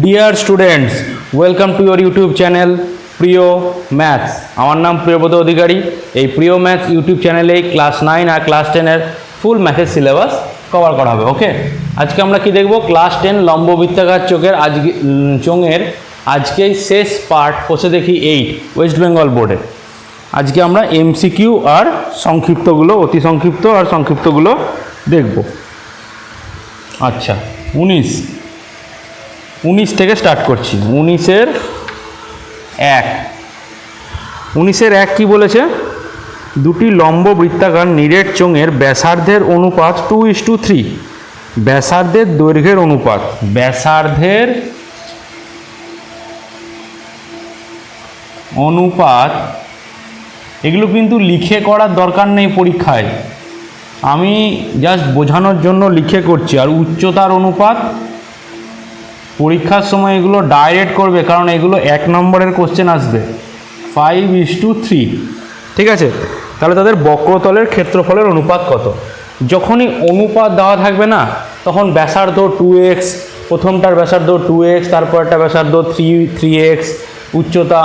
Dear students, welcome to your YouTube channel প্রিয় maths. আমার নাম প্রিয়ব্রত অধিকারী। এই প্রিয় ম্যাথস ইউটিউব চ্যানেলেই ক্লাস 9 আর ক্লাস 10-এর ফুল ম্যাথের সিলেবাস কভার করা হবে। ওকে, আজকে আমরা কি দেখব? ক্লাস 10 লম্ববৃত্তাকার চোঙের আজকেই শেষ পার্ট, বসে দেখি 8 ওয়েস্ট বেঙ্গল বোর্ডে। আজকে আমরা এমসিকিউ আর সংক্ষিপ্তগুলো, অতি সংক্ষিপ্ত আর সংক্ষিপ্তগুলো দেখব। আচ্ছা, 19 থেকে স্টার্ট করছি। 19-এর 1 কি বলেছে? দুটি লম্ব বৃত্তাকার নিরেট চোঙের ব্যাসার্ধের অনুপাত 2:3। ব্যাসার্ধের দৈর্ঘ্যের অনুপাত, ব্যাসার্ধের অনুপাত এগুলো কিন্তু লিখে করার দরকার নেই পরীক্ষায়, আমি জাস্ট বোঝানোর জন্য লিখে করছি। আর উচ্চতার অনুপাত পরীক্ষার সময় এগুলো ডাইরেক্ট করবে, কারণ এগুলো 1 নম্বরের কোশ্চেন আসবে। 5:3, ঠিক আছে? তাহলে তাদের বক্রতলের ক্ষেত্রফলের অনুপাত কত? যখনই অনুপাত দেওয়া থাকবে না, তখন ব্যাসার্ধ 2x, প্রথমটার ব্যাসার্ধ 2x, তারপর একটা ব্যাসার্ধ 3x, উচ্চতা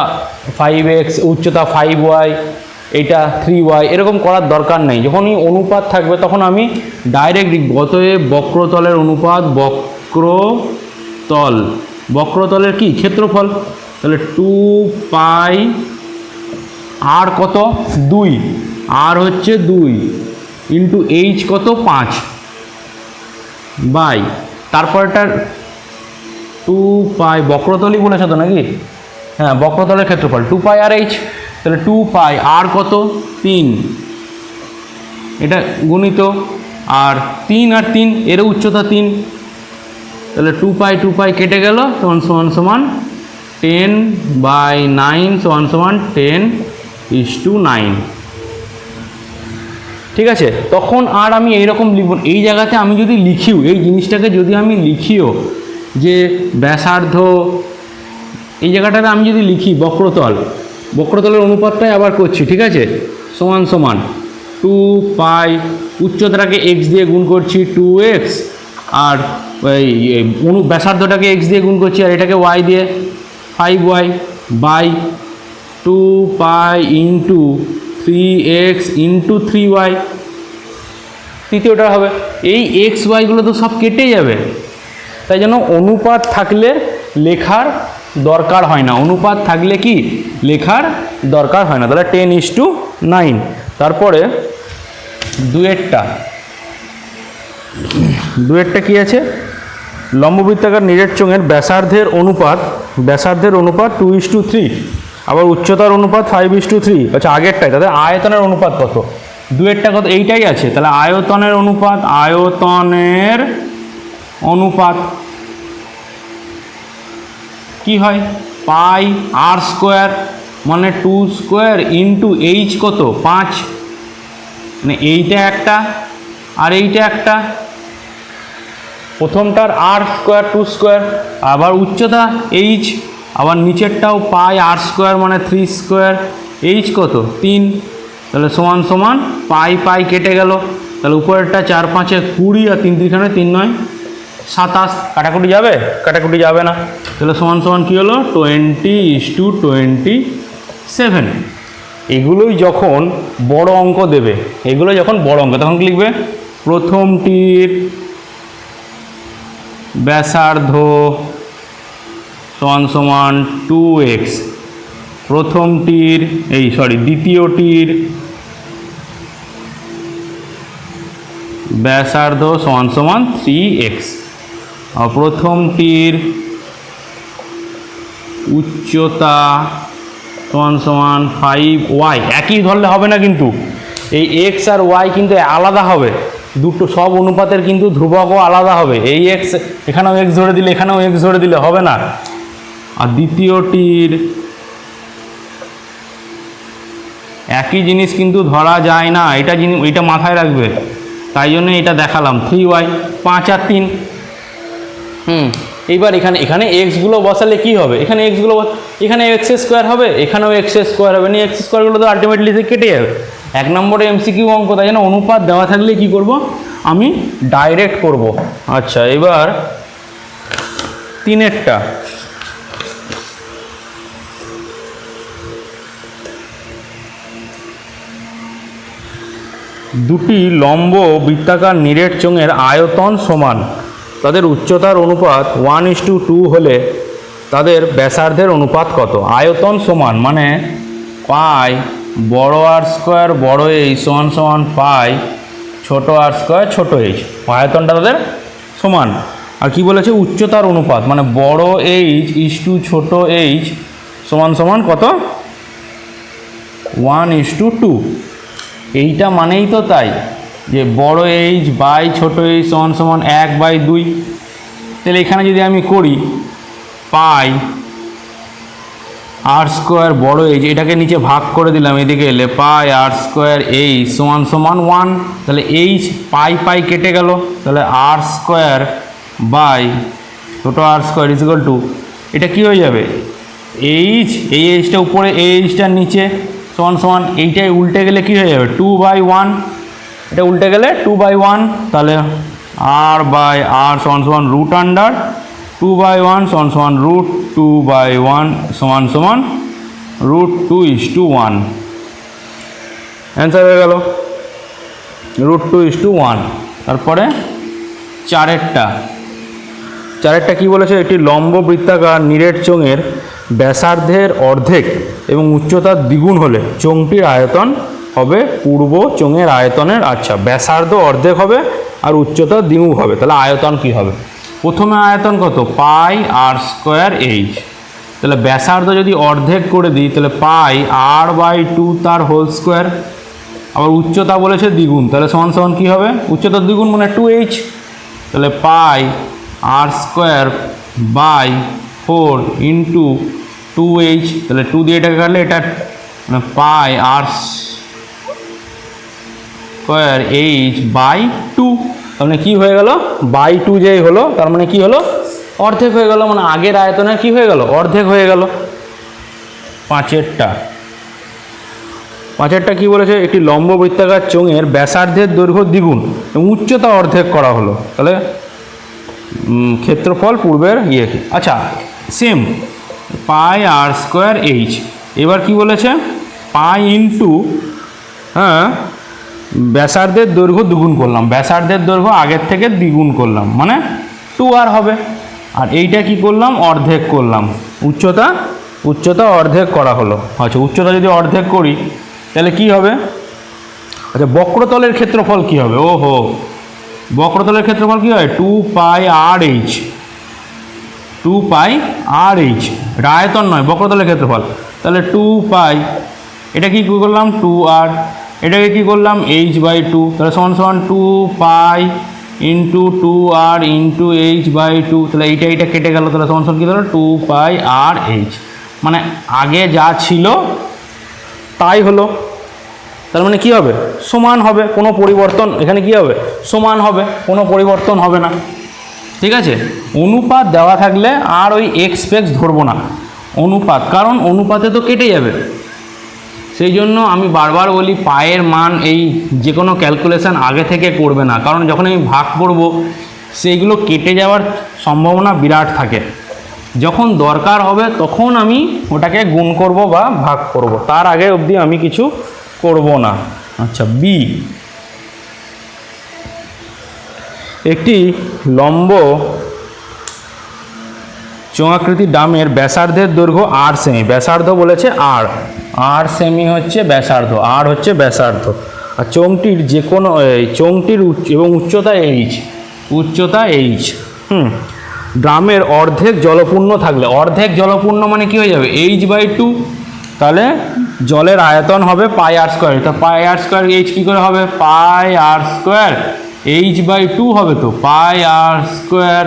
5x, উচ্চতা 5y, এইটা 3y, এরকম করার দরকার নেই। যখনই অনুপাত থাকবে তখন আমি ডাইরেক্ট লিখব। অতএব বক্রতলের অনুপাত, বক্রতলের কি ক্ষেত্রফল, তাহলে 2π আর কত? 2, আর হচ্ছে 2 ইন্টু এইচ কত? 5 বাই, তারপরটার 2π বক্রতলই বলেছে তো নাকি? হ্যাঁ, বক্রতলের ক্ষেত্রফল 2π আর এইচ, তাহলে 2π আর কত? 3, এটা গুণিত, আর 3 আর 3 এরও উচ্চতা 3, তাহলে 2π কেটে গেল, সমান 10/9 সমান 10:9, ঠিক আছে? তখন আর আমি এইরকম লিখব। এই জায়গাতে আমি যদি লিখিও, এই জিনিসটাকে যদি আমি লিখিও যে ব্যাসার্ধ, এই জায়গাটাতে আমি যদি লিখি বক্রতলের অনুপাতটাই আবার করছি, ঠিক আছে? সমান 2π, উচ্চতাটাকে x দিয়ে গুণ করছি 2x, আর ব্যাসার্ধটাকে x দিয়ে গুণ করছি, আর এটাকে y দিয়ে 5y by 2π into 3x into 3y, তৃতীয়টা হবে। এই x yগুলো তো সব কেটে যাবে, তাই জন্য অনুপাত থাকলে লেখার দরকার হয় না। অনুপাত থাকলে কি লেখার দরকার হয় না। তাহলে 10:9। তারপরে দুয়েরটা কি আছে? লম্ববৃত্তাকার নিরেট চোঙের ব্যাসার্ধের অনুপাত 2:3, আবার উচ্চতার অনুপাত 5:3। আচ্ছা, আগেরটাই তাদের আয়তনের অনুপাত কত? দুয়েরটা কত? এইটাই আছে। তাহলে আয়তনের অনুপাত কি হয়? পাই আর স্কোয়ার মানে 2 স্কোয়ার ইন্টু এইচ কত? 5, মানে এইটা একটা আর এইটা একটা, প্রথমটার আর স্কোয়ার 2 স্কোয়ার, আবার উচ্চতা এইচ, আবার নিচেরটাও পাই আর স্কোয়ার মানে 3 স্কোয়ার, এইচ কত? 3, তাহলে সমান পাই কেটে গেল, তাহলে উপরেরটা 4 5 20 আর 3 3 3 9 27, কাটাকুটি যাবে? কাটাকুটি যাবে না। তাহলে সমান কী হলো? 20:27। এগুলোই যখন বড় অঙ্ক দেবে, তখন কি লিখবে? প্রথমটির ব্যাসার্ধ সমান 2x, দ্বিতীয়টির ব্যাসার্ধ সমান 3x, আর প্রথমটির উচ্চতা সমান 5y। একই ধরলে হবে না কিন্তু, এই x আর y কিন্তু আলাদা হবে। দুটো সব অনুপাতের কিন্তু ধ্রুবকও আলাদা হবে। এই x এখানেও x ধরে দিলে, এখানেও x ধরে দিলে হবে না। আর দ্বিতীয়টির একই জিনিস কিন্তু ধরা যায় না, এটা মাথায় রাখবে। তাই জন্য এটা দেখালাম 3y, 5 আর 3। এইবার এখানে এক্সগুলো বসালে কি হবে? এখানে এক্স স্কোয়ার হবে, এখানেও এক্স স্কোয়ার হবে। এক্স স্কোয়ারগুলো তো আলটিমেটলি কেটে যাবে। 1 নম্বরে এমসিকিউ অঙ্ক, তাই জন্য অনুপাত দেওয়া থাকলে কি করব? আমি ডাইরেক্ট করব। আচ্ছা, এবার 3-এরটা। দুটি লম্ব বৃত্তাকার নিরেট চোঙের আয়তন সমান, তাদের উচ্চতার অনুপাত 1:2 হলে তাদের ব্যাসার্ধের অনুপাত কত? আয়তন সমান মানে পাই বড় আর স্কোয়ার বড় এইচ সমান সমান পাই ছোট আর স্কোয়ার ছোট এইচ, আয়তনটা তাদের সমান। আর কি বলেছে? উচ্চতার অনুপাত মানে বড় এইচ ইস্টু ছোট এইচ সমান সমান কত? 1:2। এইটা মানেই তো তাই যে বড় এইচ বাই ছোট এইচ সমান সমান 1/2। তাহলে এখানে যদি আমি করি পাই আর স্কোয়ার বড় এইচ, এটাকে নিচে ভাগ করে দিলাম, এদিকে এলে পাই আর স্কোয়ার এইচ সমান সমান 1। তাহলে এইচ পাই পাই কেটে গেল, তাহলে আর স্কোয়ার বাই ছোট আর স্কোয়ার ইজ ইকুয়াল টু, এটা কী হয়ে যাবে? এইচ, এই এইচটা উপরে এই এইচটার নিচে সমান সমান, এইটাই উল্টে গেলে কী হয়ে যাবে? 2/1। এটা উল্টে গেলে 2/1, তাহলে আর বাই আর সমান সমান রুট আন্ডার 2/1 সমান সমান রুট 2/1 সমান সমান রুট 2:1। অ্যান্সার হয়ে গেল রুট 2:1। তারপরে 4-এরটা কী বলেছে? একটি লম্ব বৃত্তাকার নিরেট চোঙের ব্যাসার্ধের অর্ধেক এবং উচ্চতার দ্বিগুণ হলে চোঙটির আয়তন হবে পূর্ব চোঙের আয়তনের। আচ্ছা, ব্যাসার্ধ অর্ধেক হবে আর উচ্চতা দ্বিগুণ হবে, তাহলে আয়তন কি হবে? প্রথমে আয়তন কত? পাই আর স্কোয়ার এইচ। তাহলে ব্যাসার্ধ যদি অর্ধেক করে দিই তাহলে পাই r/2 তার হোল স্কোয়ার, আবার উচ্চতা বলেছে দ্বিগুণ, তাহলে সমান সমান কী হবে? উচ্চতার দ্বিগুণ মানে 2h। তাহলে পাই আর স্কোয়ার বাই 4 ইন্টু 2h, তাহলে 2 দিয়ে এটাকে কাটলে এটা মানে পাই আর স্কোয়ার এইচ বাই 2। তার মানে কী হয়ে গেল? বাই 2 যেই হলো তার মানে কি হলো? অর্ধেক হয়ে গেল, মানে আগের আয়তনের কি হয়ে গেল? অর্ধেক হয়ে গেল। 5-এরটা কি বলেছে? একটি লম্ব বৃত্তাকার চোঙের ব্যাসার্ধের দৈর্ঘ্য দ্বিগুণ এবং উচ্চতা অর্ধেক করা হলো, তাহলে ক্ষেত্রফল পূর্বের ইয়ে কি? আচ্ছা, সেম পাই আর স্কোয়ার এইচ। এবার কি বলেছে? পাই ইন্টু ব্যাসার্ধের দৈর্ঘ্য দ্বিগুণ করলাম, ব্যাসার্ধের দৈর্ঘ্য আগের থেকে দ্বিগুণ করলাম মানে 2r হবে। আর এইটা কি করলাম? অর্ধেক করলাম। উচ্চতা অর্ধেক করা হলো। আচ্ছা, উচ্চতা যদি অর্ধেক করি তাহলে কি হবে? আচ্ছা, বক্রতলের ক্ষেত্রফল কি হবে? ওহো, বক্রতলের ক্ষেত্রফল কি হয়? 2πr h। 2πr h, এটা আয়তন নয়, বক্রতলের ক্ষেত্রফল। তাহলে 2π, এটা কি করলাম? 2r, এটাকে কি করলাম? h/2, তাহলে সমান সমান 2π ইন্টু 2r ইন্টু h/2। তাহলে এইটা কেটে গেল, তাহলে সমান সমান কী হলো? 2πr h। মানে আগে যা ছিল তাই হলো, তার মানে কি হবে? সমান হবে, কোনো পরিবর্তন এখানে কি হবে? সমান হবে, কোনো পরিবর্তন হবে না। ঠিক আছে, অনুপাত দেওয়া থাকলে আর ওই এক্স ফেক্স ধরবো না, অনুপাত, কারণ অনুপাতে তো কেটে যাবে। সেই জন্য আমি বারবার বলি পায়ের মান এই যে কোনো ক্যালকুলেশান আগে থেকে করবে না, কারণ যখন আমি ভাগ করব সেইগুলো কেটে যাওয়ার সম্ভাবনা বিরাট থাকে। যখন দরকার হবে তখন আমি ওটাকে গুণ করব বা ভাগ করব, তার আগে অবধি আমি কিছু করব না। আচ্ছা, বি, একটি লম্ব চোঙাকৃতি ডামের ব্যাসার্ধের দৈর্ঘ্য r সেমি, ব্যাসার্ধ বলেছে r সেমি হচ্ছে ব্যাসার্ধ, r হচ্ছে ব্যাসার্ধ। আর চোঙটির যে কোনো চোঙটির এবং উচ্চতা h ড্রামের অর্ধেক জলপূর্ণ থাকলে, অর্ধেক জলপূর্ণ মানে কি হয়ে যাবে? h/2, তাহলে জলের আয়তন হবে পাই আর স্কোয়ার। তা পাই আর স্কোয়ার এইচ কী করে হবে? পাই আর স্কোয়ার h/2 হবে, তো পাই আর স্কোয়ার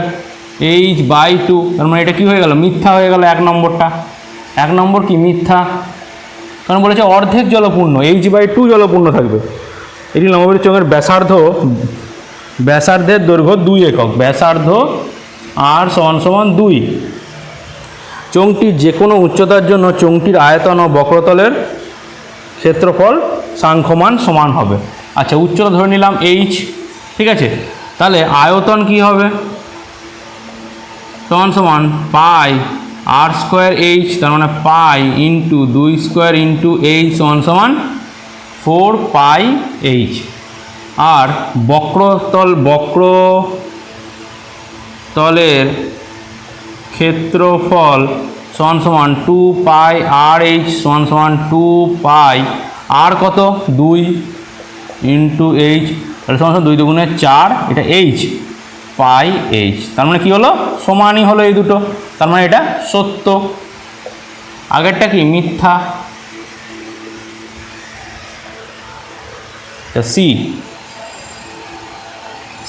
h/2। তার মানে এটা কী হয়ে গেল? মিথ্যা হয়ে গেল। 1 নম্বরটা, 1 নম্বর কি মিথ্যা, কারণ বলেছে অর্ধেক জলপূর্ণ, h/2 জলপূর্ণ থাকবে। এটি লম্ববৃত্ত চোঙের ব্যাসার্ধের দৈর্ঘ্য 2 একক, ব্যাসার্ধ আর সমান সমান 2। চোঙটির যে কোনো উচ্চতার জন্য চোঙটির আয়তন ও বক্রতলের ক্ষেত্রফল সাংখ্যমান সমান হবে। আচ্ছা, উচ্চতা ধরে নিলাম h, ঠিক আছে, তাহলে আয়তন কি হবে? তো সমান সমান পাই আর স্কোয়ার এইচ, তার মানে pi into 2 square into H সমান সমান 4 পাই এইচ। আর বক্রতলের ক্ষেত্রফল সমান সমান 2 পাই আর এইচ সমান সমান 2 পাই আর কত 2 ইন্টু এইচ, তাহলে সমান সমান 2 দুগুণে 4, এটা এইচ পাই এইচ। তার মানে কি হলো, সমানই হলো এই দুটো, তার মানে এটা সত্য। আগেরটা কি মিথ্যা।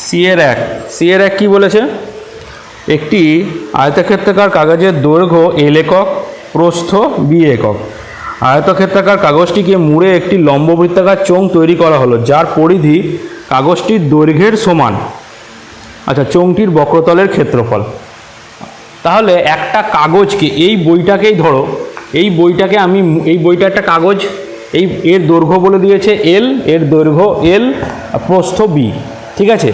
সি এর এক কি বলেছে, একটি আয়তক্ষেত্রাকার কাগজের দৈর্ঘ্য এল একক, প্রস্থ বি একক। আয়তক্ষেত্রাকার কাগজটিকে মুড়ে একটি লম্ববৃত্তাকার চোঙ তৈরি করা হলো, যার পরিধি কাগজটির দৈর্ঘ্যের সমান। আচ্ছা, চোঙটির বক্রতলের ক্ষেত্রফল। তাহলে একটা কাগজকে, এই বইটাকেই ধরো, এই বইটাকে আমি, এই বইটা একটা কাগজ, এর দৈর্ঘ্য বলে দিয়েছে এল, এর দৈর্ঘ্য এল, প্রস্থ বি, ঠিক আছে।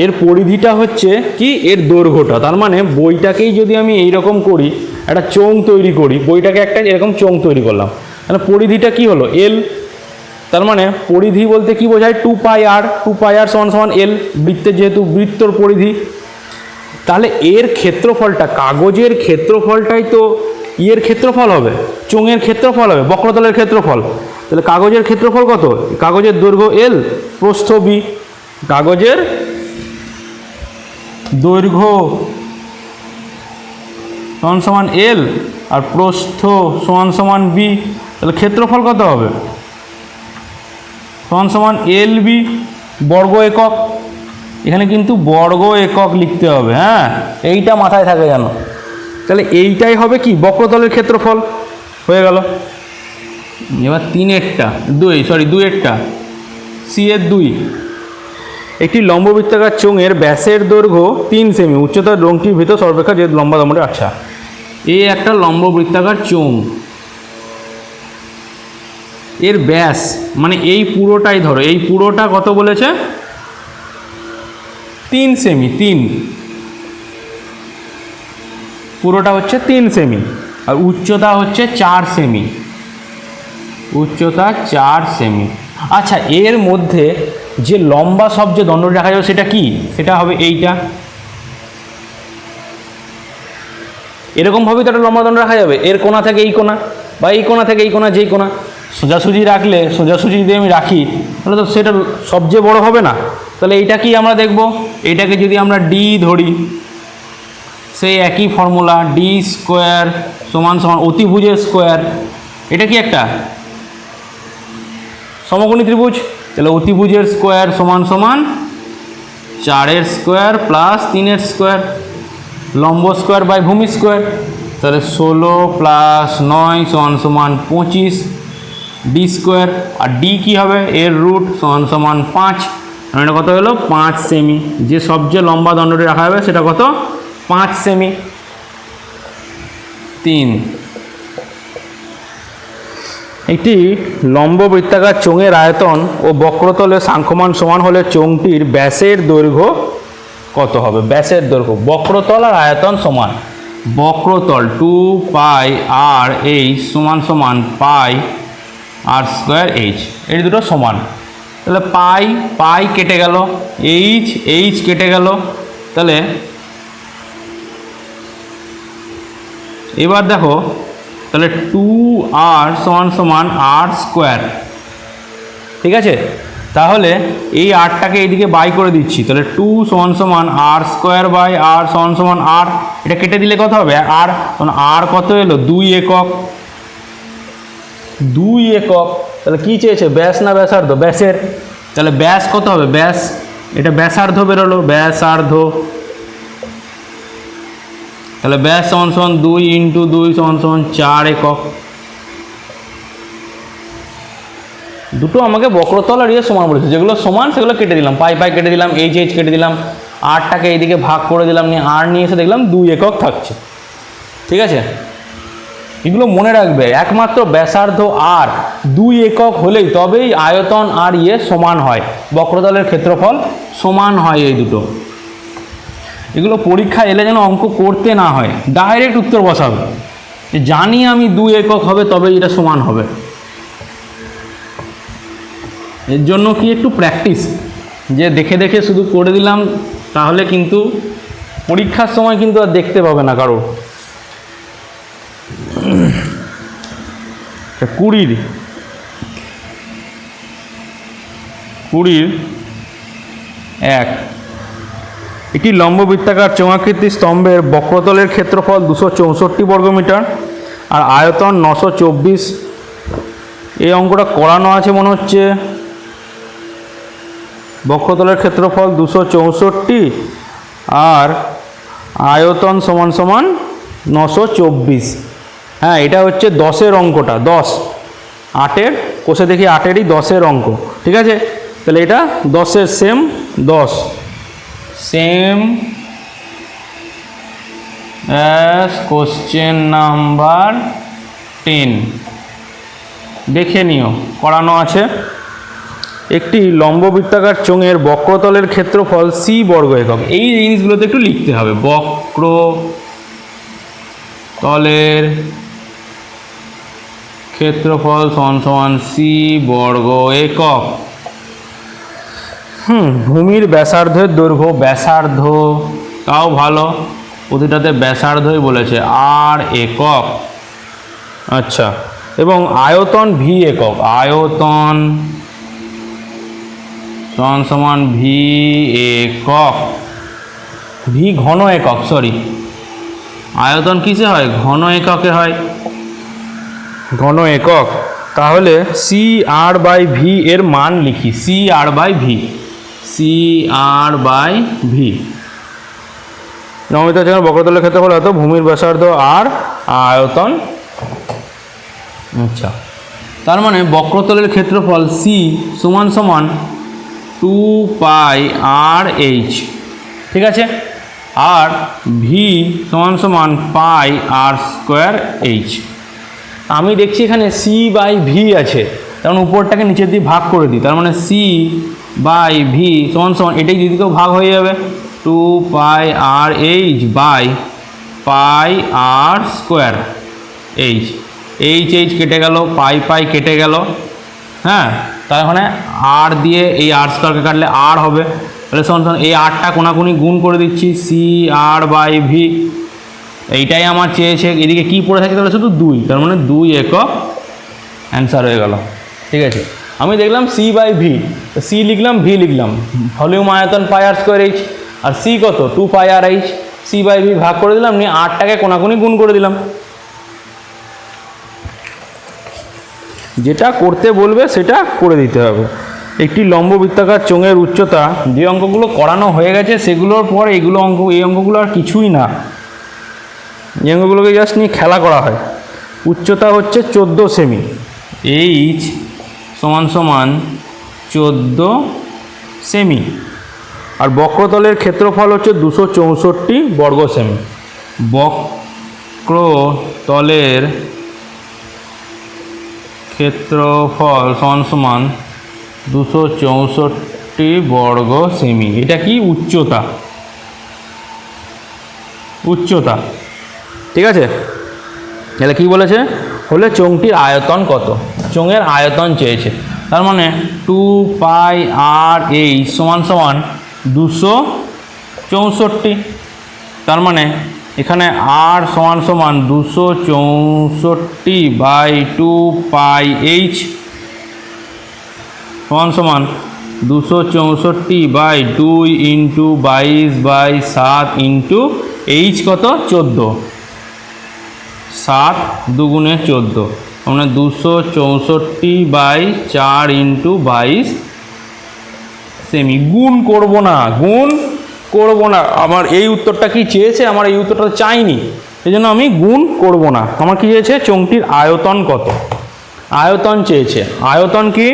এর পরিধিটা হচ্ছে কি, এর দৈর্ঘ্যটা। তার মানে বইটাকেই যদি আমি এই রকম করি, একটা চোঙ তৈরি করি, বইটাকে একটা এরকম চোঙ তৈরি করলাম, তাহলে পরিধিটা কি হলো এল। তার মানে পরিধি বলতে কি বোঝায়, 2 পাই আর সমান সমান এল, বৃত্তের যেহেতু বৃত্তর পরিধি। তাহলে এর ক্ষেত্রফলটা, কাগজের ক্ষেত্রফলটাই তো ইয়ের ক্ষেত্রফল হবে, চোঙের ক্ষেত্রফল হবে, বক্রতলের ক্ষেত্রফল। তাহলে কাগজের ক্ষেত্রফল কত, কাগজের দৈর্ঘ্য এল, প্রস্থ বি। কাগজের দৈর্ঘ্য সমান সমান এল আর প্রস্থ সমান সমান বি, তাহলে ক্ষেত্রফল কত হবে, সমান সমান এল বি বর্গ একক। এখানে কিন্তু বর্গ একক লিখতে হবে, হ্যাঁ, এইটা মাথায় থাকে জানো। তাহলে এইটাই হবে কি, বক্রতলের ক্ষেত্রফল হয়ে গেল। এবার 2 সি এর 2, একটি লম্ববৃত্তাকার চোঙের ব্যাসের দৈর্ঘ্য 3 সেমি, উচ্চতার রঙটির ভিতর সর্বাপেক্ষা যে লম্বা দামটা। আচ্ছা, এই একটা লম্ববৃত্তাকার চোঙ, এর ব্যাস মানে এই পুরোটাই ধরো, এই পুরোটা কত বলেছে, 3 সেমি, পুরোটা হচ্ছে 3 সেমি, আর উচ্চতা হচ্ছে 4 সেমি, উচ্চতা 4 সেমি। আচ্ছা, এর মধ্যে যে লম্বা সব যে দণ্ডটি রাখা যাবে সেটা কি, সেটা হবে এইটা। এরকমভাবেই তো একটা লম্বা দণ্ড রাখা যাবে, এর কোণা থেকে এই কোণা, বা এই কোণা থেকে এই কোণা, যেই কোণা। সোজাসুজি রাখলে, সোজাসুজি যদি আমি রাখি, তাহলে তো সেটা সবচেয়ে বড় হবে না। তাহলে এইটা কি আমরা দেখব, এইটাকে যদি আমরা ডি ধরি, সেই একই ফর্মুলা, ডি স্কোয়ার সমান সমান অতিভুজের স্কোয়ার। এটা কি একটা সমকোণী ত্রিভুজ, তাহলে অতিভুজের স্কোয়ার সমান সমান 4 স্কোয়ার প্লাস 3 স্কোয়ার, লম্ব স্কোয়ার বাই ভূমি স্কোয়ার। তাহলে 16 প্লাস 9 সমান সমান 25 ডি স্কোয়ার। আর ডি কী হবে, এর রুট সমান সমান 5, এটা কত হলো 5 সেমি। যে সবচেয়ে লম্বা দণ্ডটি রাখা যাবে সেটা কত, 5 সেমি। 3, একটি লম্ব বৃত্তাকার চোঙের আয়তন ও বক্রতলের সাংখ্যমান সমান হলে চোঙটির ব্যাসের দৈর্ঘ্য কত হবে। ব্যাসের দৈর্ঘ্য, বক্রতল আর আয়তন সমান। বক্রতল 2 পাই আর এইচ সমান সমান পাই আর স্কোয়ার এইচ, এই দুটো সমান। তাহলে পাই কেটে গেল, এইচ কেটে গেল। তাহলে এবার দেখো, তাহলে 2r সমান সমান আর স্কোয়ার, ঠিক আছে। তাহলে এই আরটাকে এইদিকে বাই করে দিচ্ছি, তাহলে 2 সমান সমান আর স্কোয়ার বাই আর সমান সমান আর, এটা কেটে দিলে কত হবে, আর, তখন আর কত এলো 2 একক, 2 একক। তাহলে কী চেয়েছে, ব্যাস না ব্যাসার্ধ, ব্যাসের। তাহলে ব্যাস কত হবে, ব্যাস, এটা ব্যাসার্ধ বেরোলো, ব্যাসার্ধ। তাহলে ব্যাস সমান সমান 2 ইন্টু 2 সমান সমান 4 একক। দুটো আমাকে বক্রতল আর সমান বলেছে, যেগুলো সমান সেগুলো কেটে দিলাম, পাই কেটে দিলাম, এইচ কেটে দিলাম, আরটাকে এইদিকে ভাগ করে দিলাম, নিয়ে আর নিয়ে এসে দেখলাম 2 একক থাকছে, ঠিক আছে। এগুলো মনে রাখবে, একমাত্র ব্যাসার্ধ আর 2 একক হলেই তবেই আয়তন আর সমান হয়, বক্রতলের ক্ষেত্রফল সমান হয় এই দুটো। এগুলো পরীক্ষা এলে যেন অঙ্ক করতে না হয়, ডাইরেক্ট উত্তর বসাবে, যে জানি আমি 2 একক হবে তবে এটা সমান হবে। এর জন্য কি একটু প্র্যাকটিস, যে দেখে দেখে শুধু করে দিলাম তাহলে কিন্তু পরীক্ষার সময় কিন্তু আর দেখতে পাবে না কারো। 20-1 একটি লম্ববৃত্তাকার চোঙাকৃতি স্তম্ভের বক্রতলের ক্ষেত্রফল 264 বর্গমিটার আর আয়তন 924। এই অঙ্কটা করানো আছে মনে হচ্ছে। বক্রতলের ক্ষেত্রফল 264 আর আয়তন সমান সমান 924। হ্যাঁ, এটা হচ্ছে 10-এর অঙ্কটা, 10 8-এর কোষে দেখি 8-এরই 10-এর অঙ্ক, ঠিক আছে। তাহলে এটা 10-এর same 10 same as question number 10। দেখে নিও, করানো আছে। একটি লম্ববৃত্তাকার চোঙের বক্রতলের ক্ষেত্রফল c বর্গ একক। এই জিনিসগুলোতে একটু লিখতে হবে। বক্রতলের ক্ষেত্রফল সমান সমান c বর্গ একক। ভূমির ব্যাসার্ধের দৈর্ঘ্য, ব্যাসার্ধ তাও ভালো, প্রতিটাতে ব্যাসার্ধই বলেছে, r একক। আচ্ছা, এবং আয়তন v একক। আয়তন সমান সমান v একক। v ঘন একক, সরি, আয়তন কিসে হয়? ঘন এককে হয়, ঘন একক। তাহলে সি আর বাই ভি এর মান লিখি, C R by V, C R by V. নমিত বক্রতলের ক্ষেত্রফল এত, ভূমির ব্যাসার্ধ আর আয়তন। আচ্ছা, তার মানে বক্রতলের ক্ষেত্রফল সি সমান সমান 2πr/h, ঠিক আছে। আর ভি সমান সমান πr²h। আমি দেখছি এখানে সি বাই ভি আছে, কারণ উপরটাকে নিচের দিয়ে ভাগ করে দিই, তার মানে সি বাই ভি সমান সমান এটাই দিদিকেও ভাগ হয়ে যাবে, 2πr/h বাই πr²h। এইচ কেটে গেল, পাই কেটে গেল। হ্যাঁ, তার মানে আর দিয়ে এই r² কাটলে আর হবে, তাহলে সমান এই আরটা কোনাকুনি গুণ করে দিচ্ছি, সি আর বাই ভি। এইটাই আমার চেয়েছে। এদিকে কি পড়ে থাকে তাহলে শুধু 2, তার মানে 2 একক অ্যান্সার হয়ে গেল, ঠিক আছে। আমি দেখলাম সি বাই ভি, সি লিখলাম, ভি লিখলাম, ভলিউম আয়তন πr²h, আর সি কত 2πr/h, সি বাই ভি ভাগ করে দিলাম, নিয়ে আরটাকে কোনাকুনি গুণ করে দিলাম। যেটা করতে বলবে সেটা করে দিতে হবে। একটি লম্ববৃত্তাকার চোঙের উচ্চতা, যে অঙ্কগুলো করানো হয়ে গেছে সেগুলোর পর এগুলো অঙ্ক, এই অঙ্কগুলো আর কিছুই না, এই অঙ্কগুলোকে জাস্ট নিয়ে খেলা করা হয়। উচ্চতা হচ্ছে 14 সেমি, এইচ সমান সমান 14 সেমি, আর বক্রতলের ক্ষেত্রফল হচ্ছে 264 বর্গ সেমি। বক্রতলের ক্ষেত্রফল সমান সমান 264 বর্গ সেমি। এটা কি? উচ্চতা, উচ্চতা, ঠিক আছে। তাহলে কি বলেছে? হলে চোঙটির আয়তন কত? চোঙের আয়তন চেয়েছে, তার মানে 2πr/h সমান সমান 264। তার মানে এখানে r সমান সমান 264 বাই 2πh সমান সমান 264 বাই 2 ইন্টু 22/7 ইন্টু h কত? 14, 7 দুগুণে 14, মানে 264 বাই 4 ইন্টু 22 সেমি। গুণ করব না, গুণ করব না, আমার এই উত্তরটা কি চেয়েছে? আমার এই উত্তরটা চাইনি, এই জন্য আমি গুণ করব না। আমার কি চেয়েছে? চোঙটির আয়তন কত, আয়তন চেয়েছে। আয়তন কি?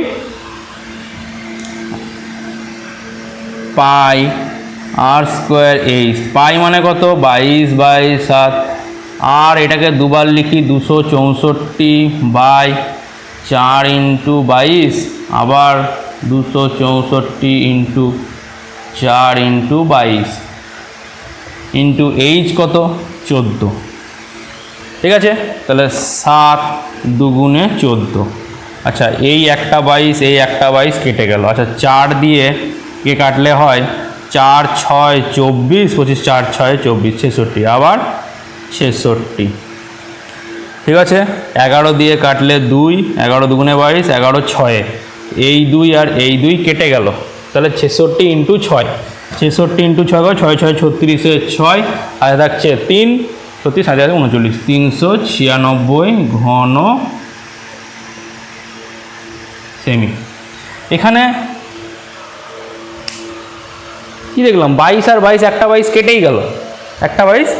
πr²h, পাই মানে কত? 22/7, আর এটাকে দুবার লিখি, 264 বাই 4 ইন্টু 22, আবার 264 ইন্টু 4 ইন্টু 22, ইন্টু এইচ কত 14, ঠিক আছে। তাহলে 7 দুগুণে 14। আচ্ছা এই একটা 22, এই একটা 22 কেটে গেল। আচ্ছা 4 দিয়ে কে কাটলে হয় 4 6 24, 25 4 6 24 66, আবার 66, ঠিক আছে। 11 দিয়ে কাটলে 2, 11 দুগুণে 22, 11 6, এই 2 আর এই 2 কেটে গেল। তাহলে 66 ইন্টু 6, 66 ইন্টু 6 6 6 36, 6 আর থাকছে 3, 36 7 39, 396 ঘন সেমি। এখানে কি দেখলাম 22 আর 22, একটা 22 কেটেই গেল, একটা 22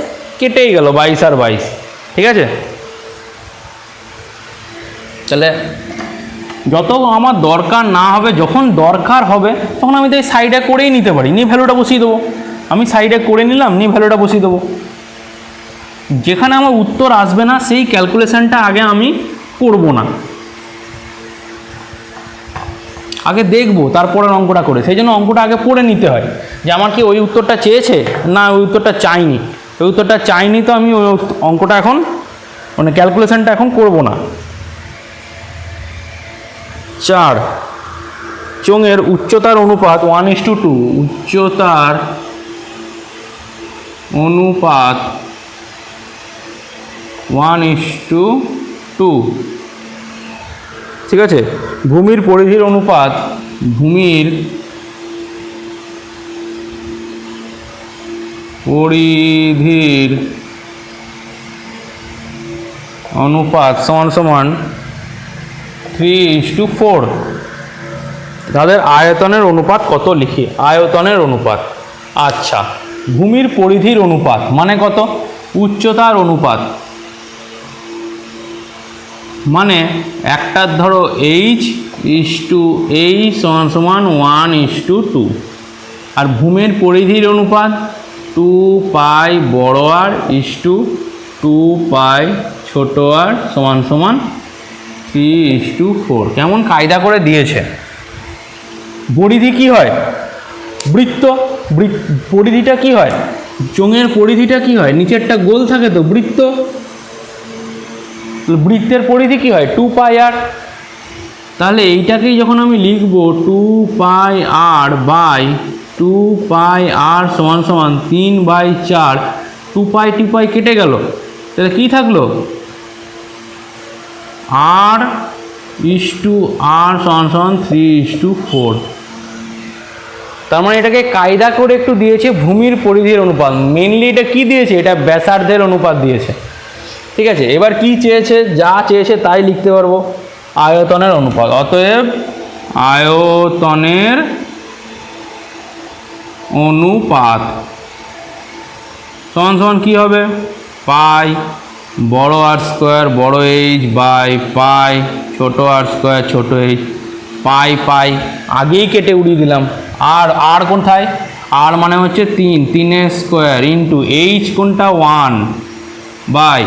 কেটেই গেল, 22 আর 22, ঠিক আছে। তাহলে যত আমার দরকার না হবে, যখন দরকার হবে তখন আমি তাই সাইডে করেই নিতে পারি, নিয়ে ভ্যালুটা বসিয়ে দেবো। আমি সাইডে করে নিলাম, নিয়ে ভ্যালুটা বসিয়ে দেবো। যেখানে আমার উত্তর আসবে না সেই ক্যালকুলেশনটা আগে আমি করব না, আগে দেখবো তারপরে অঙ্কটা করে। সেই জন্য অঙ্কটা আগে পড়ে নিতে হয় যে আমার কি ওই উত্তরটা চেয়েছে না ওই উত্তরটা চাইনি। ওই উত্তরটা চাইনি তো আমি ওই অঙ্কটা এখন মানে ক্যালকুলেশনটা এখন করব না। 4 চোঙের উচ্চতার অনুপাত 1:2, উচ্চতার অনুপাত 1:2, ঠিক আছে। ভূমির পরিধির অনুপাত, ভূমির পরিধির অনুপাত সমান সমান 3:4। তাদের আয়তনের অনুপাত কত লিখি, আয়তনের অনুপাত। আচ্ছা ভূমির পরিধির অনুপাত মানে কত, উচ্চতার অনুপাত মানে একটার ধরো h/h সমান সমান 1:2, আর ভূমির পরিধির অনুপাত 2π বড় আর ইস্টু 2π ছোট আর সমান সমান 3:4। কেমন কায়দা করে দিয়েছে। পরিধি কি হয়, বৃত্ত, পরিধিটা কি হয়, চোঙের পরিধিটা কি হয়, নিচেরটা গোল থাকে তো বৃত্ত, বৃত্তের পরিধি কি হয় 2πr। তাহলে এইটাকেই যখন আমি লিখব 2πr বাই 2πr সমান সমান 3/4, 2π কেটে গেল, তাহলে কি থাকলো r/r সমান সমান 3:4। তার মানে এটাকে কায়দা করে একটু দিয়েছে ভূমির পরিধির অনুপাত, মেনলি এটা কি দিয়েছে, এটা ব্যাসার্ধের অনুপাত দিয়েছে, ঠিক আছে। এবার কি চেয়েছে, যা চেয়েছে তাই লিখতে পারবো, আয়তনের অনুপাত। অতএব আয়তনের অনুপাত সমান সমান কী হবে, পাই বড় আর স্কোয়ার বড় এইচ বাই পাই ছোট আর স্কোয়ার ছোট এইচ, পাই আগেই কেটে উড়িয়ে দিলাম। আর কোনটায়, আর মানে হচ্ছে 3 স্কোয়ার ইন্টু এইচ কোনটা 1 বাই,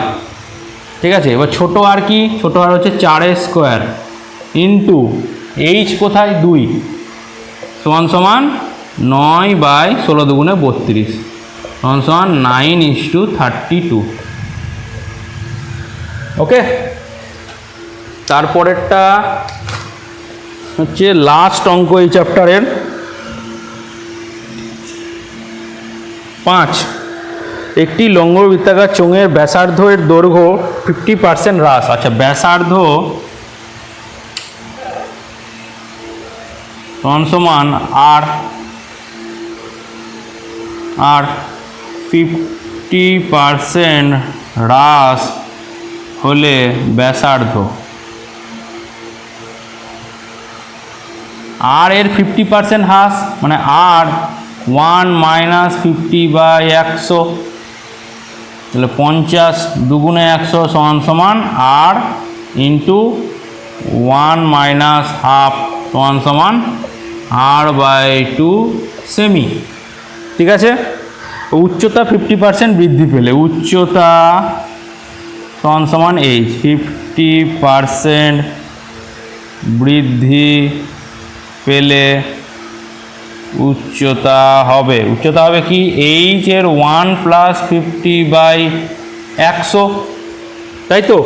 ঠিক আছে। এবার ছোটো আর কি, ছোটো আর হচ্ছে 4 স্কোয়ার ইন্টু এইচ কোথায় 2 সমান সমান 9/16 দুগুণে 32 সমান সমান 9:32। ওকে, তারপরেরটা হচ্ছে লাস্ট অঙ্ক এই চ্যাপ্টারের 5। একটি লম্ববৃত্তাকার চোঙের ব্যাসার্ধ এর দৈর্ঘ্য 50% হ্রাস। আচ্ছা ব্যাসার্ধ সমান আর 50% হ্রাস হলে ব্যাসার্ধ, আর এর 50% হ্রাস মানে আর 1 - 50/100, তাহলে 50 দুগুণে 100 সমান সমান আর ইন্টু 1 - ½ সমান সমান r/2 সেমি, ঠিক আছে। উচ্চতা 50% বৃদ্ধি পেলে, উচ্চতা সমান সমান এইচ, 50% বৃদ্ধি পেলে উচ্চতা হবে কি এইচ এর 1+50/100, তাই তো?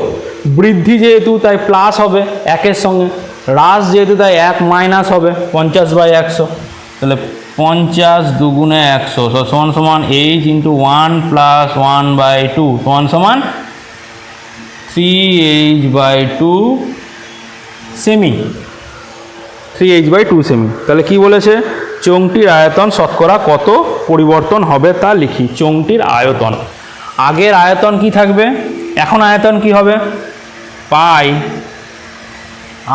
বৃদ্ধি যেহেতু তাই প্লাস হবে একের সঙ্গে, হ্রাস যেহেতু তাই 1 মাইনাস হবে 50/100, তাহলে 50 দুগুণে 100 সমান সমান এইচ ইন্টু 1+1/2 সমান সমান 3h/2 সেমি, 3h/2 সেমি। তাহলে কি বলেছে, চোঙটির আয়তন শতকরা কত পরিবর্তন হবে তা লিখি। চোঙটির আয়তন, আগের আয়তন কি থাকবে, এখন আয়তন কি হবে, পাই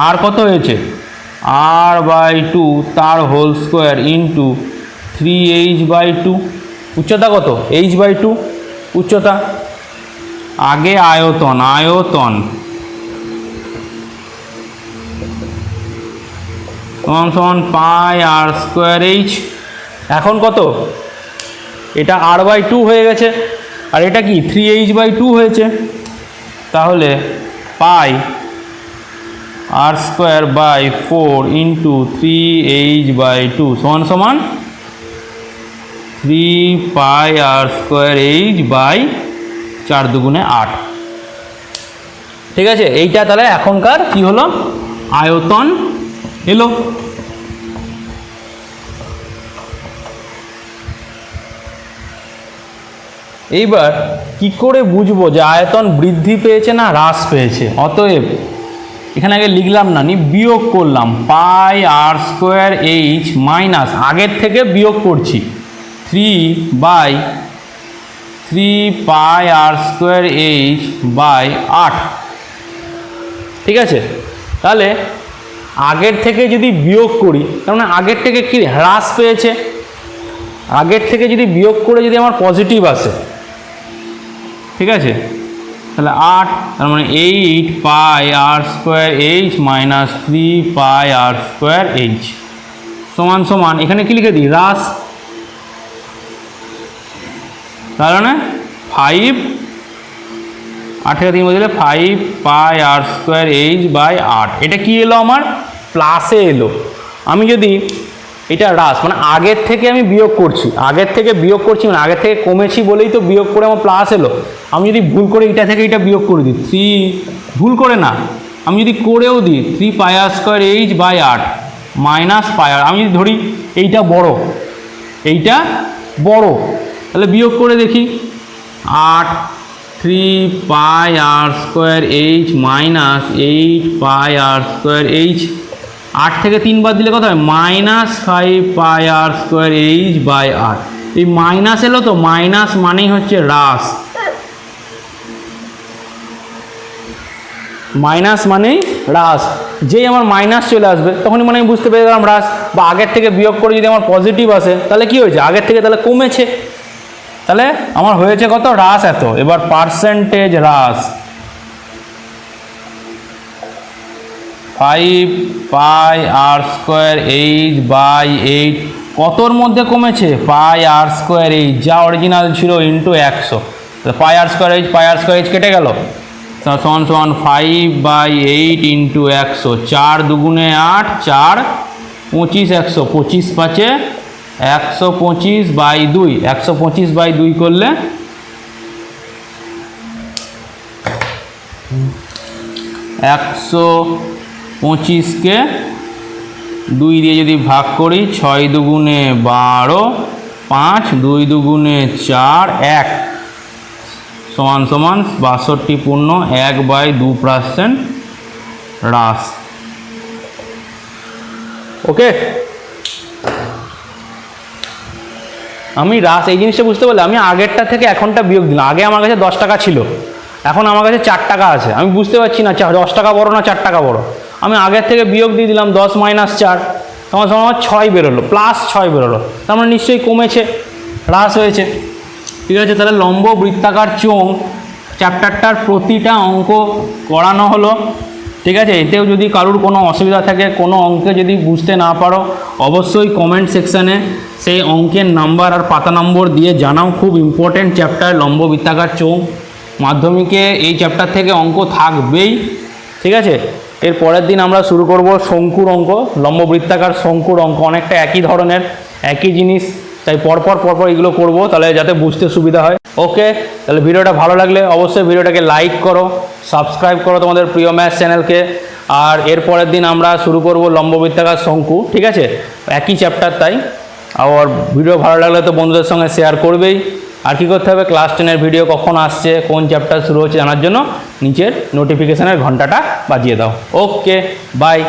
আর কত হয়েছে r/2 তার হোল স্কোয়ার ইন্টু 3h/2। উচ্চতা কত, h/2 উচ্চতা। আগে আয়তন সমান পাই r²h। এখন কত, এটা r/2 হয়ে গেছে আর এটা কি 3h/2 হয়েছে, তাহলে পাই r²/4 ইন্টু 3h/2 সমান সমান 3 r²h/4 দুগুণে 8। ঠিক আছে, এইটা তাহলে এখনকার কি হলো, আয়তন এলো। এইবার কি করে বুঝবো যে আয়তন বৃদ্ধি পেয়েছে না হ্রাস পেয়েছে? অতএব এখানে আগে লিখলাম না, বিয়োগ করলাম, পাই r²h মাইনাস আগের থেকে বিয়োগ করছি 3 পাই r²h/8। ঠিক আছে, তাহলে আগের থেকে যদি বিয়োগ করি, তার মানে আগের থেকে কি হ্রাস পেয়েছে, আগের থেকে যদি বিয়োগ করে যদি আমার পজিটিভ আসে, ঠিক আছে, তাহলে 8, তার মানে 8 পাই r²h মাইনাস 3 পাই r²h সমান সমান, এখানে কি লিখে দিই, হ্রাস, তার মানে 5, 8 থেকে 3 বদলে 5 পাই r²h/8। এটা কি এলো, আমার প্লাসে এলো। আমি যদি এটা হ্রাস মানে আগের থেকে আমি বিয়োগ করছি, আগের থেকে বিয়োগ করছি মানে আগের থেকে কমেছি বলেই তো বিয়োগ করে আমার প্লাস এলো। আমি যদি ভুল করে এটা থেকে এটা বিয়োগ করে দিই, 3, ভুল করে না, আমি যদি করেও দিই 3 পাই r²h/8 মাইনাস পাই আর, আমি যদি ধরি এইটা বড়, তাহলে বিয়োগ করে দেখি, 8 3 পাই r² মাইনাস 8 পাই r², 8 থেকে 3 বাদ দিলে কত হয়, মাইনাস 5 পাই r²h/8। এই মাইনাস এলো তো, মাইনাস মানেই হচ্ছে হ্রাস, মাইনাস মানেই হ্রাস। যেই আমার মাইনাস চলে আসবে তখনই মানে আমি বুঝতে পেরে গেলাম হ্রাস। বা আগের থেকে বিয়োগ করে যদি আমার পজিটিভ আসে তাহলে কি হয়েছে, আগের থেকে তাহলে কমেছে, তাহলে আমার হয়েছে কত, হ্রাস এত। এবার পার্সেন্টেজ হ্রাস, 5 পাই r²h/8 কতর মধ্যে কমেছে, পাই r²h যা অরিজিনাল ছিল ইন্টু 100, পাই r²h কেটে গেল, সমান সমান 5/8 ইন্টু 100, 4 দুগুণে 8, 4 25, 100 25 5 125/2, 125/2 করলে 125কে 2 দিয়ে যদি ভাগ করি, 6 দুগুণে 12, 5 2 দুগুণে 4, 1 সমান সমান 62.1/2% হ্রাস। ওকে, আমি হ্রাস এই জিনিসটা বুঝতে পারলে আমি আগেরটা থেকে এখনটা বিয়োগ দিলাম। আগে আমার কাছে 10 টাকা ছিল, এখন আমার কাছে 4 টাকা আছে, আমি বুঝতে পারছি না 10 টাকা বড় না 4 টাকা বড়, আমি আগের থেকে বিয়োগ দিয়ে দিলাম 10 মাইনাস 4 সমান সমান আমার 6 বেরোলো, +6 বেরোলো, তার মানে নিশ্চয়ই কমেছে, হ্রাস হয়েছে। ঠিক আছে, তাহলে লম্ব বৃত্তাকার চোঙ চ্যাপ্টারটার প্রতিটা অঙ্ক করানো হলো। ঠিক আছে, এতেও যদি কারোর কোনো অসুবিধা থাকে, কোনো অঙ্কে যদি বুঝতে না পারো, অবশ্যই কমেন্ট সেকশানে সেই অঙ্কের নাম্বার আর পাতা নম্বর দিয়ে জানাও। খুব ইম্পর্টেন্ট চ্যাপ্টার লম্ব বৃত্তাকার চোঙ, মাধ্যমিকে এই চ্যাপ্টার থেকে অঙ্ক থাকবেই। ঠিক আছে, এর পরের দিন আমরা শুরু করব শঙ্কুর অঙ্ক, লম্ব বৃত্তাকার শঙ্কুর অঙ্ক, অনেকটা একই ধরনের, একই জিনিস, তাই পরপর এগুলো করব, তাহলে যাতে বুঝতে সুবিধা হয়। ওকে, তাহলে ভিডিওটা ভালো লাগলে অবশ্যই ভিডিওটাকে লাইক করো, সাবস্ক্রাইব করো তোমাদের প্রিয় ম্যাথ চ্যানেলকে। আর এর পরের দিন আমরা শুরু করব লম্ববৃত্তাকার শঙ্কু, ঠিক আছে, একই চ্যাপ্টার তাই। আর ভিডিও ভালো লাগলে তো বন্ধুদের সঙ্গে শেয়ার করবেই। আর কী করতে হবে, ক্লাস 10-এর ভিডিও কখন আসছে, কোন চ্যাপ্টার শুরু হচ্ছে জানার জন্য নিচের নোটিফিকেশানের ঘন্টাটা বাজিয়ে দাও। ওকে, বাই।